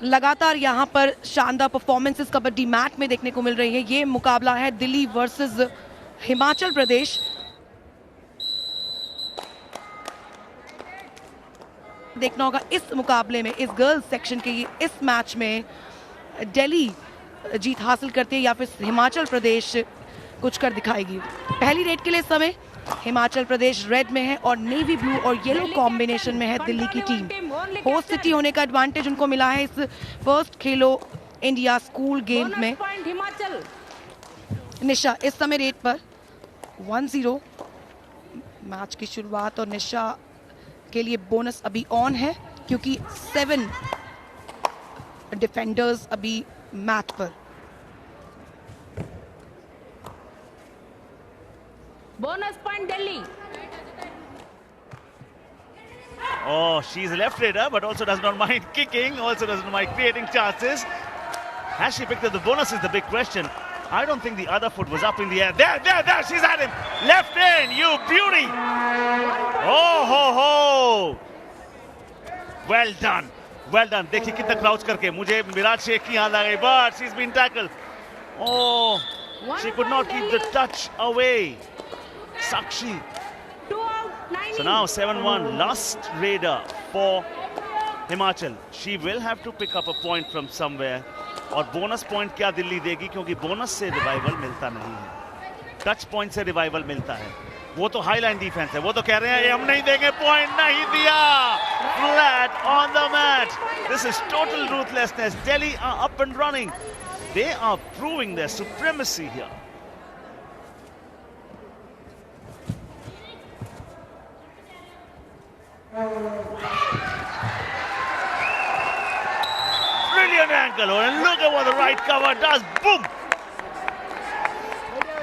लगातार यहाँ पर शानदार परफॉर्मेंसेस कबड्डी मैच में देखने को मिल रही है। ये मुकाबला है दिल्ली वर्सेस हिमाचल प्रदेश। देखना होगा इस मुकाबले में, इस गर्ल्स सेक्शन के इस मैच में दिल्ली जीत हासिल करती है या फिर हिमाचल प्रदेश कुछ कर दिखाएगी। पहली रेड के लिए समय हिमाचल प्रदेश रेड में है और नेवी ब्लू और येलो कॉम्बिनेशन में है दिल्ली की टीम। होस्ट सिटी होने का एडवांटेज उनको मिला है इस फर्स्ट खेलो इंडिया स्कूल गेम्स में। निशा इस समय रेड पर 1-0 मैच की शुरुआत और निशा के लिए बोनस अभी ऑन है क्योंकि 7 डिफेंडर्स अभी मैच पर। Bonus point Delhi. Oh, she's a left raider, but also does not mind kicking, also doesn't mind creating chances. Has she picked up the bonus is the big question. I don't think the other foot was up in the air. There, she's at him. Left in, you beauty. Oh, ho, ho. Well done. देखिए कितना crouch करके मुझे विराट शेख की याद आ गई, but she's been tackled. Oh, she could not keep the touch away. Sakshi. So now 7-1, last raider for Himachal. She will have to pick up a point from somewhere. और bonus point क्या दिल्ली देगी, क्योंकि bonus से revival मिलता नहीं है, touch point से revival मिलता है। वो तो हाईलाइन डिफेंस है, वो तो कह रहे हैं हम नहीं देंगे, पॉइंट नहीं दिया, flat on the mat. This is total ruthlessness. Delhi are up and running, they are proving their supremacy here. Brilliant angle, and look at what the right cover does. Boom!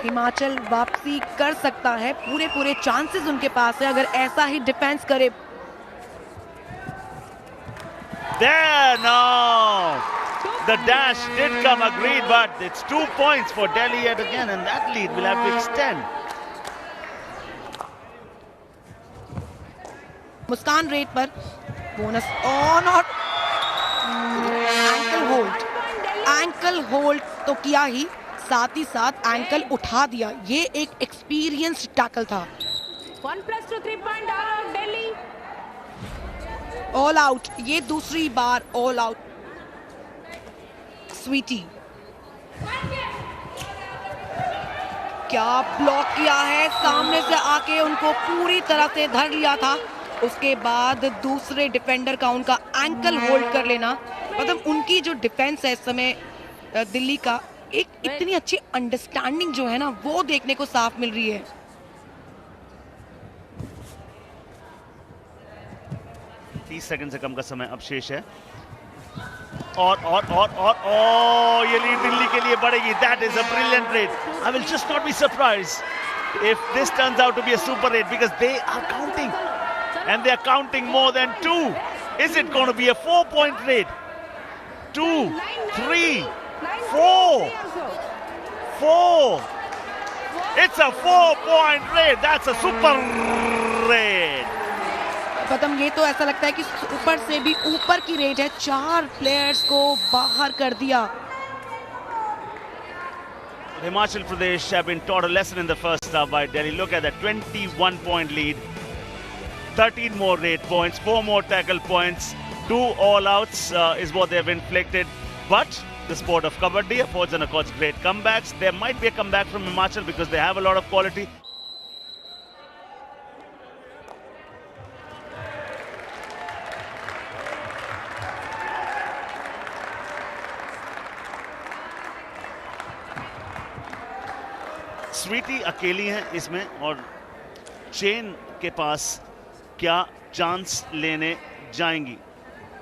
Himachal वापसी कर सकता है, पूरे चांसेस उनके पास है अगर ऐसा ही डिफेंस करे। There, no! The dash did come agreed, but it's 2 points for Delhi yet again, and that lead will have to extend. Muskan red पर बोनस ऑन और एंकल होल्ड तो किया ही, साथ ही साथ एंकल उठा दिया। ये एक एक्सपीरियंस्ड टैकल था। 1+2 3 point all out Delhi. All out, ये दूसरी बार ऑल आउट। स्वीटी क्या ब्लॉक किया है, सामने से आके उनको पूरी तरह से धर लिया था। उसके बाद दूसरे डिफेंडर का उनका एंकल होल्ड कर लेना, मतलब उनकी जो डिफेंस है इस समय दिल्ली का, एक इतनी अच्छी अंडरस्टैंडिंग जो है ना वो देखने को साफ मिल रही है। सेकंड से कम का समय अब शेष है और ये लीड दिल्ली के लिए बढ़ेगी। That is a brilliant raid. I will just not be surprised if this turns out to be a super raid because they are counting and they are counting more than 2. Is it going to be a 4-point raid? 2, 3, 4. It's a 4-point raid. That's a super raid. खत्म, ये तो ऐसा लगता है कि ऊपर से भी ऊपर की रेड है। 4 प्लेयर्स को बाहर कर दिया। Himachal Pradesh have been taught a lesson in the first half by Delhi. Look at that 21-point lead. 13 more raid points, 4 more tackle points, 2 all-outs is what they've inflicted. But the sport of kabaddi affords and accords great comebacks. There might be a comeback from Himachal because they have a lot of quality. Sweety अकेली हैं इसमें और chain के पास क्या chance लेने जाएंगी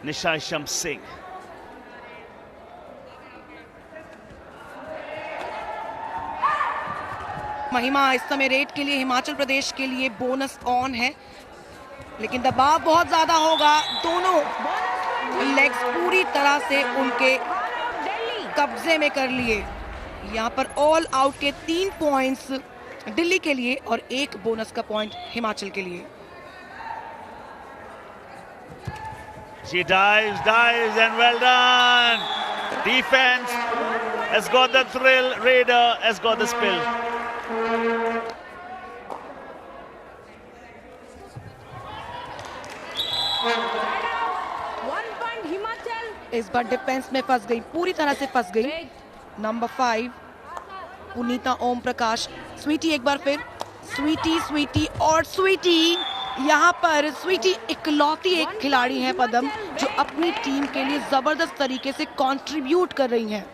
निशा शमसिंह। महिमा इस समय रेड के लिए हिमाचल प्रदेश के लिए बोनस ऑन है, लेकिन दबाव बहुत ज्यादा होगा। दोनों लेग्स पूरी तरह से उनके कब्जे में कर लिए। यहाँ पर ऑल आउट के 3 पॉइंट्स दिल्ली के लिए और 1 बोनस का पॉइंट हिमाचल के लिए। She dives, and well done. Defense has got the thrill. Raider has got the spill. 1 point Himachal. इस बार डिफेंस में फंस गई, पूरी तरह से फंस गई। Break. नंबर 5 पुनीता ओम प्रकाश। स्वीटी एक बार फिर, स्वीटी और स्वीटी। यहाँ पर स्वीटी इकलौती एक खिलाड़ी हैं पदम जो अपनी टीम के लिए जबरदस्त तरीके से कंट्रीब्यूट कर रही हैं।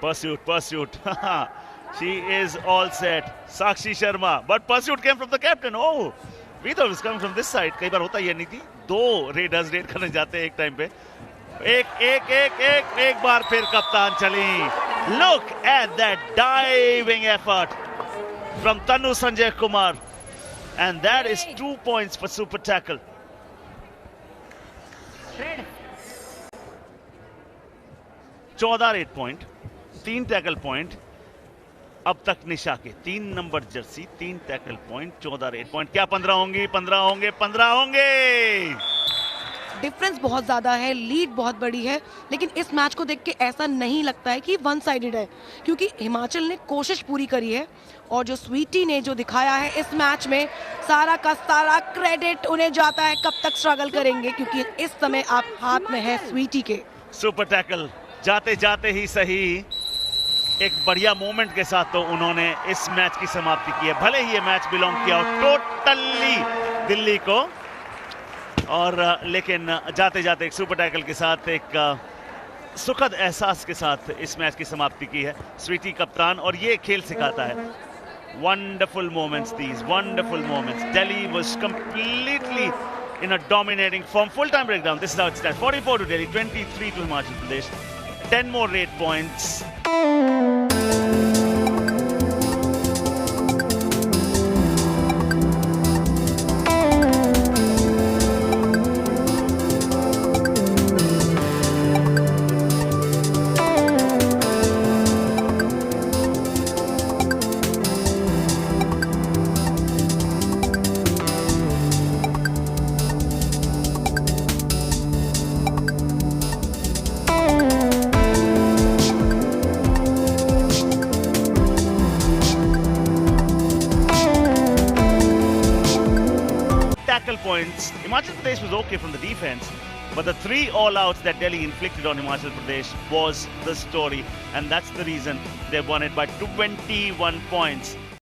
Pursuit. She is all set. Sakshi Sharma. But pursuit came from the captain. Oh, we thought it was coming from this side. कई बार होता ये नहीं थी। 2 रेडर्स रेड करने जाते हैं एक टाइम पे। एक बार फिर कप्तान चली। Look at that diving effort from Tanu Sanjay Kumar. And that is 2 points for super tackle. Red. 14 red point, 3 tackle point अब तक निशा के। 3 number Jersey, 3 tackle point, 14 red point. क्या 15 होंगी? 15 होंगे। डिफरेंस बहुत ज्यादा है, लीड बहुत बड़ी है, लेकिन इस मैच को देख के ऐसा नहीं लगता है कि वन साइडेड है, क्योंकि हिमाचल ने कोशिश पूरी करी है और जो स्वीटी ने जो दिखाया है इस मैच में, सारा का सारा क्रेडिट उन्हें जाता है। कब तक स्ट्रगल करेंगे, क्योंकि इस समय आप हाथ में है स्वीटी के। सुपर टैकल जाते जाते ही सही, एक बढ़िया मोमेंट के साथ तो उन्होंने इस मैच की समाप्ति की है। भले ही ये मैच बिलोंग किया टोटली दिल्ली को, और लेकिन जाते जाते एक सुपर टैकल के साथ एक सुखद एहसास के साथ इस मैच की समाप्ति की है स्वीटी कप्तान। और ये खेल सिखाता है wonderful moments, these wonderful moments. Delhi was completely in a dominating form. Full-time breakdown. This is how it stands. 44 to Delhi, 23 to Himachal Pradesh. 10 more rate points. Tackle points. Himachal Pradesh was okay from the defense, but the 3 all-outs that Delhi inflicted on Himachal Pradesh was the story, and that's the reason they won it by 21 points.